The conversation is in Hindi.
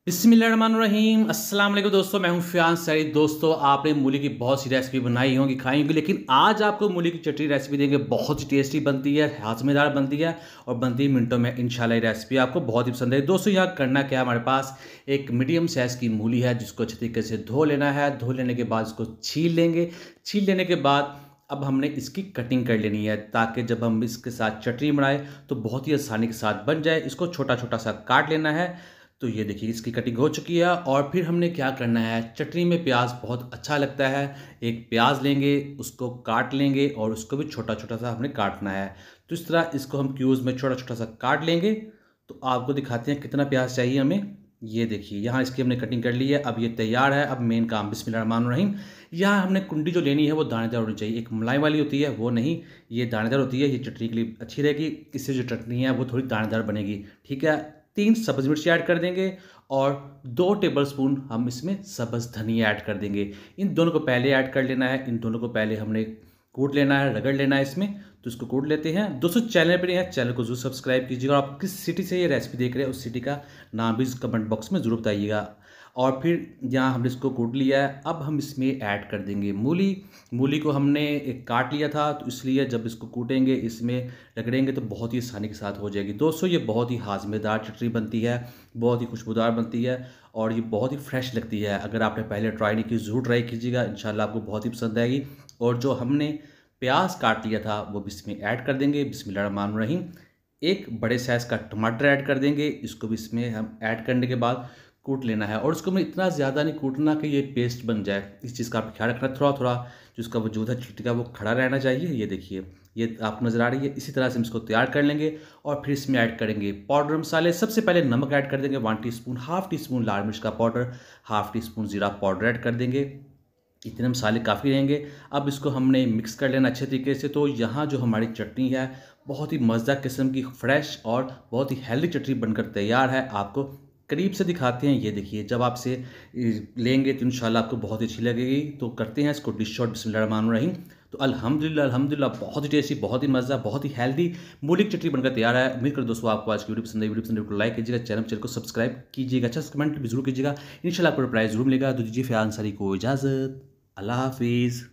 बिस्मिल्लाहिर्रहमानिर्रहीम अस्सलाम वालेकुम दोस्तों, मैं हूं फ़ियान सईद। दोस्तों, आपने मूली की बहुत सी रेसिपी बनाई होंगी, खाई होंगी, लेकिन आज आपको मूली की चटनी रेसिपी देंगे। बहुत ही टेस्टी बनती है, हाज़मेदार बनती है और बनती है मिनटों में। इंशाल्लाह ये रेसिपी आपको बहुत ही पसंद है। दोस्तों, यहाँ करना क्या है, हमारे पास एक मीडियम साइज़ की मूली है जिसको अच्छे तरीके से धो लेना है। धो लेने के बाद इसको छील लेंगे। छील लेने के बाद अब हमने इसकी कटिंग कर लेनी है ताकि जब हम इसके साथ चटनी बनाएं तो बहुत ही आसानी के साथ बन जाए। इसको छोटा छोटा सा काट लेना है। तो ये देखिए, इसकी कटिंग हो चुकी है। और फिर हमने क्या करना है, चटनी में प्याज बहुत अच्छा लगता है। एक प्याज लेंगे, उसको काट लेंगे और उसको भी छोटा छोटा सा हमने काटना है। तो इस तरह इसको हम क्यूब्स में छोटा छोटा सा काट लेंगे। तो आपको दिखाते हैं कितना प्याज चाहिए हमें। ये देखिए, यहाँ इसकी हमने कटिंग कर ली है। अब ये तैयार है। अब मेन काम बिस्मिल्लाहिर्रहमानिर्रहीम। यहाँ हमने कुंडी जो लेनी है वो दानेदार होनी चाहिए। एक मलाई वाली होती है वो नहीं, ये दानेदार होती है। ये चटनी के लिए अच्छी रहेगी। इससे जो चटनी है वो थोड़ी दानेदार बनेगी। ठीक है। 3 सब्ज़ मिर्ची ऐड कर देंगे और 2 टेबलस्पून हम इसमें सब्ज़ धनिया ऐड कर देंगे। इन दोनों को पहले ऐड कर लेना है। इन दोनों को पहले हमने कूट लेना है, रगड़ लेना है इसमें। तो इसको कूट लेते हैं। दोस्तों, चैनल पर हैं, चैनल को ज़रूर सब्सक्राइब कीजिएगा। और आप किस सिटी से ये रेसिपी देख रहे हैं उस सिटी का नाम भी कमेंट बॉक्स में ज़रूर बताइएगा। और फिर यहाँ हमने इसको कूट लिया है। अब हम इसमें ऐड कर देंगे मूली। मूली को हमने एक काट लिया था, तो इसलिए जब इसको कूटेंगे, इसमें रगड़ेंगे तो बहुत ही आसानी के साथ हो जाएगी। दोस्तों, ये बहुत ही हाज़मेदार चटनी बनती है, बहुत ही खुशबूदार बनती है और ये बहुत ही फ्रेश लगती है। अगर आपने पहले ट्राई नहीं की, ज़रूर ट्राई कीजिएगा। इंशाल्लाह आपको बहुत ही पसंद आएगी। और जो हमने प्याज काट लिया था वो भी इसमें ऐड कर देंगे बिस्मिल्लाहिर्रहमानिर्रहीम। एक बड़े साइज़ का टमाटर ऐड कर देंगे। इसको भी इसमें हम ऐड करने के बाद कूट लेना है। और उसको हमें इतना ज़्यादा नहीं कूटना कि ये पेस्ट बन जाए। इस चीज़ का आप ख्याल रखना। थोड़ा थोड़ा जो उसका वजूद है चटनी का वो खड़ा रहना चाहिए। ये देखिए, ये आपको नज़र आ रही है। इसी तरह से हम इसको तैयार कर लेंगे। और फिर इसमें ऐड करेंगे पाउडर मसाले। सबसे पहले नमक ऐड कर देंगे 1 टीस्पून, हाफ़ टी स्पून लाल मिर्च का पाउडर, हाफ़ टी स्पून ज़ीरा पाउडर ऐड कर देंगे। इतने मसाले काफ़ी रहेंगे। अब इसको हमने मिक्स कर लेना अच्छे तरीके से। तो यहाँ जो हमारी चटनी है बहुत ही मज़ेदार किस्म की फ्रेश और बहुत ही हेल्दी चटनी बनकर तैयार है। आपको करीब से दिखाते हैं। ये देखिए, जब आप इसे लेंगे तो इंशाल्लाह आपको बहुत ही अच्छी लगेगी। तो करते हैं इसको डिश आउट बिस्मिल्लाहिर्रहमानिर्रहीम। तो अल्हम्दुलिल्लाह अल्हम्दुलिल्लाह बहुत ही टेस्टी, बहुत ही मज़ा, बहुत ही हेल्दी मूली की चटनी बनकर तैयार है। उम्मीद करो दोस्तों आपको आज की वीडियो पसंद आई। वीडियो पसंद आई तो लाइक कीजिएगा, चैनल को सब्सक्राइब कीजिएगा, अच्छा कमेंट भी जरूर कीजिएगा। इंशाल्लाह आपको रिप्लाई जरूर मिलेगा। तो दीजिए फ़ियान सईद को इजाज़त। अल्लाह हाफिज़।